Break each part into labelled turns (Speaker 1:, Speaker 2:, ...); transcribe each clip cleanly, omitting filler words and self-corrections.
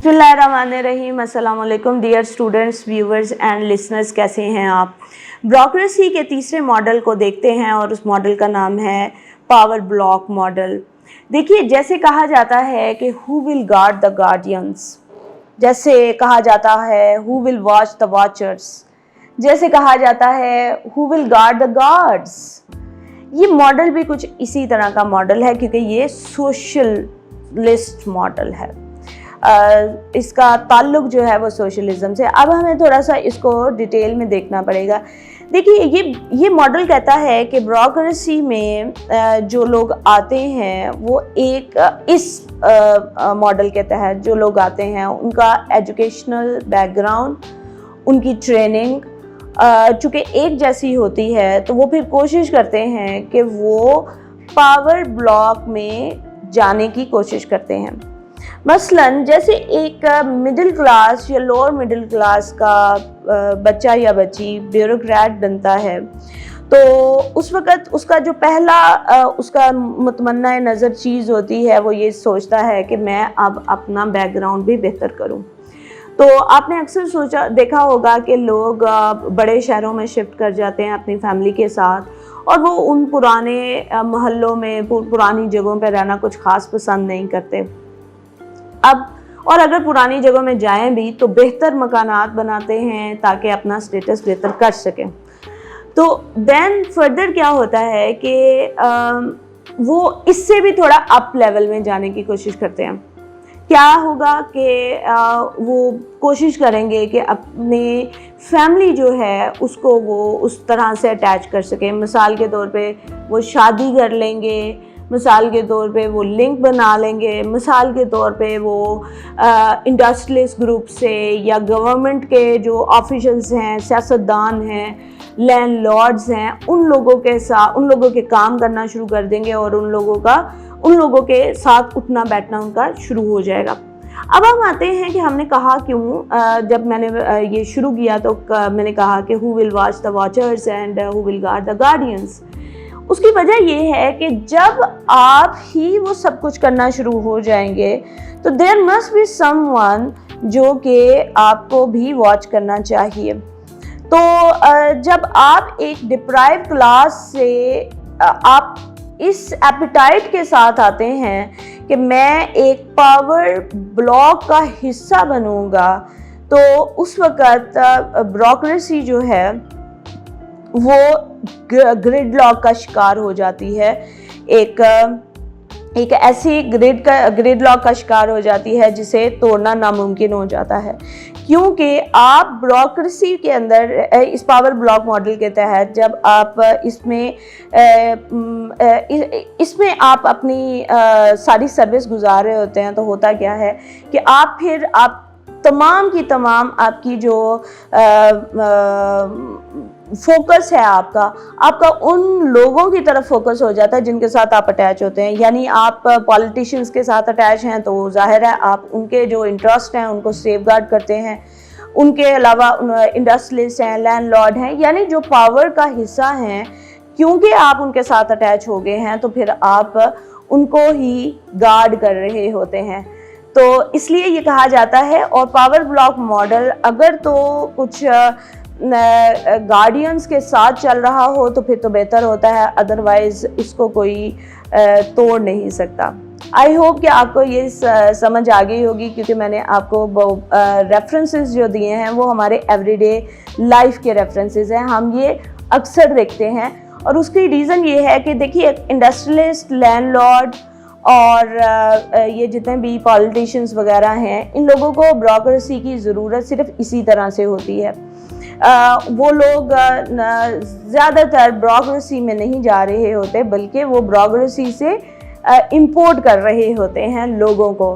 Speaker 1: बिस्मिल्लाहिर्रहमानिर्रहीम। अस्सलाम वालेकुम dear students, viewers and listeners, कैसे हैं आप। ब्यूरोक्रेसी के तीसरे मॉडल को देखते हैं और उस मॉडल का नाम है पावर ब्लॉक मॉडल। देखिए, जैसे कहा जाता है कि who will guard the guardians, जैसे कहा जाता है who will watch the watchers, जैसे कहा जाता है who will guard the guards. ये मॉडल भी कुछ इसी तरह का मॉडल है, क्योंकि ये सोशलिस्ट मॉडल है। इसका ताल्लुक जो है वो सोशलिज्म से। अब हमें थोड़ा सा इसको डिटेल में देखना पड़ेगा। देखिए, ये मॉडल कहता है कि ब्यूरोक्रेसी में जो लोग आते हैं वो इस मॉडल के तहत जो लोग आते हैं उनका एजुकेशनल बैकग्राउंड, उनकी ट्रेनिंग चूँकि एक जैसी होती है, तो वो फिर कोशिश करते हैं कि वो पावर ब्लॉक में जाने की कोशिश करते हैं। मसलन जैसे एक मिडिल क्लास या लोअर मिडिल क्लास का बच्चा या बच्ची ब्यूरोक्रेट बनता है, तो उस वक़्त उसका जो पहला उसका मुतमन्ना नज़र चीज़ होती है, वो ये सोचता है कि मैं अब अपना बैकग्राउंड भी बेहतर करूं। तो आपने अक्सर देखा होगा कि लोग बड़े शहरों में शिफ्ट कर जाते हैं अपनी फैमिली के साथ, और वो उन पुराने मोहल्लों में पुरानी जगहों पर रहना कुछ ख़ास पसंद नहीं करते। और अगर पुरानी जगहों में जाएं भी तो बेहतर मकानात बनाते हैं ताकि अपना स्टेटस बेहतर कर सकें। तो देन फर्दर क्या होता है कि वो इससे भी थोड़ा अप लेवल में जाने की कोशिश करते हैं। क्या होगा कि वो कोशिश करेंगे कि अपने फैमिली जो है उसको वो उस तरह से अटैच कर सकें। मिसाल के तौर पे वो शादी कर लेंगे, मिसाल के तौर पे वो लिंक बना लेंगे, मिसाल के तौर पे वो इंडस्ट्रियलिस्ट ग्रुप से या गवर्नमेंट के जो ऑफिशियल्स हैं, सियासतदान हैं, लैंडलॉर्ड्स हैं, उन लोगों के काम करना शुरू कर देंगे और उन लोगों के साथ उठना बैठना उनका शुरू हो जाएगा। अब हम आते हैं कि हमने कहा क्यों, जब मैंने ये शुरू किया तो मैंने कहा कि who will watch the watchers and who will guard the guardians. उसकी वजह ये है कि जब आप ही वो सब कुछ करना शुरू हो जाएंगे तो देयर मस्ट बी समवन जो कि आपको भी वॉच करना चाहिए। तो जब आप एक डिप्राइव क्लास से आप इस एपिटाइट के साथ आते हैं कि मैं एक पावर ब्लॉक का हिस्सा बनूंगा, तो उस वक़्त ब्यूरोक्रेसी जो है वो ग्रिड लॉक का शिकार हो जाती है। एक ऐसी ग्रिड लॉक का शिकार हो जाती है जिसे तोड़ना नामुमकिन हो जाता है, क्योंकि आप ब्यूरोक्रेसी के अंदर इस पावर ब्लॉक मॉडल के तहत जब आप इसमें आप अपनी सारी सर्विस गुजार रहे होते हैं, तो होता क्या है कि आप तमाम की तमाम आपकी जो फोकस है आपका उन लोगों की तरफ फोकस हो जाता है जिनके साथ आप अटैच होते हैं। यानी आप पॉलिटिशियंस के साथ अटैच हैं तो जाहिर है आप उनके जो इंटरेस्ट हैं उनको सेफगार्ड करते हैं। उनके अलावा इंडस्ट्रियलिस्ट हैं, लैंडलॉर्ड हैं, यानी जो पावर का हिस्सा हैं, क्योंकि आप उनके साथ अटैच हो गए हैं तो फिर आप उनको ही गार्ड कर रहे होते हैं। तो इसलिए ये कहा जाता है। और पावर ब्लॉक मॉडल अगर तो कुछ गार्डियंस के साथ चल रहा हो तो फिर तो बेहतर होता है, अदरवाइज़ इसको कोई तोड़ नहीं सकता। आई होप कि आपको ये समझ आ गई होगी, क्योंकि मैंने आपको रेफरेंसेस जो दिए हैं वो हमारे एवरीडे लाइफ के रेफरेंसेस हैं, हम ये अक्सर देखते हैं। और उसकी रीज़न ये है कि देखिए, इंडस्ट्रियलिस्ट, लैंडलॉर्ड और ये जितने भी पॉलिटिशियंस वगैरह हैं, इन लोगों को ब्यूरोक्रेसी की ज़रूरत सिर्फ इसी तरह से होती है। वो लोग ज़्यादातर ब्यूरोक्रेसी में नहीं जा रहे होते, बल्कि वो ब्यूरोक्रेसी से इंपोर्ट कर रहे होते हैं लोगों को।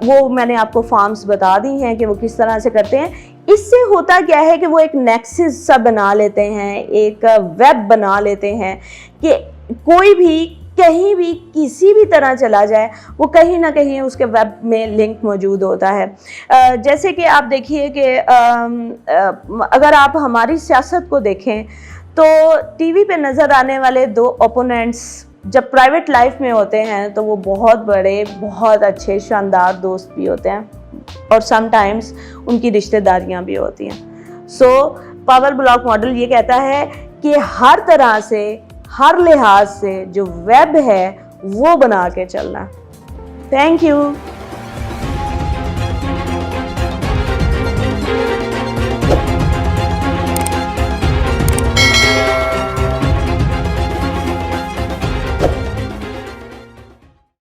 Speaker 1: वो मैंने आपको फॉर्म्स बता दी हैं कि वो किस तरह से करते हैं। इससे होता क्या है कि वो एक नेक्सस सा बना लेते हैं, एक वेब बना लेते हैं कि कोई भी कहीं भी किसी भी तरह चला जाए, वो कहीं ना कहीं उसके वेब में लिंक मौजूद होता है। जैसे कि आप देखिए कि अगर आप हमारी सियासत को देखें तो टीवी पे नज़र आने वाले दो ओपोनेंट्स जब प्राइवेट लाइफ में होते हैं तो वो बहुत बड़े, बहुत अच्छे, शानदार दोस्त भी होते हैं। اور سم ٹائمز ان کی رشتہ داریاں بھی ہوتی ہیں. سو پاور بلاک ماڈل یہ کہتا ہے کہ ہر طرح سے, ہر لحاظ سے جو ویب ہے وہ بنا کے چلنا. Thank you.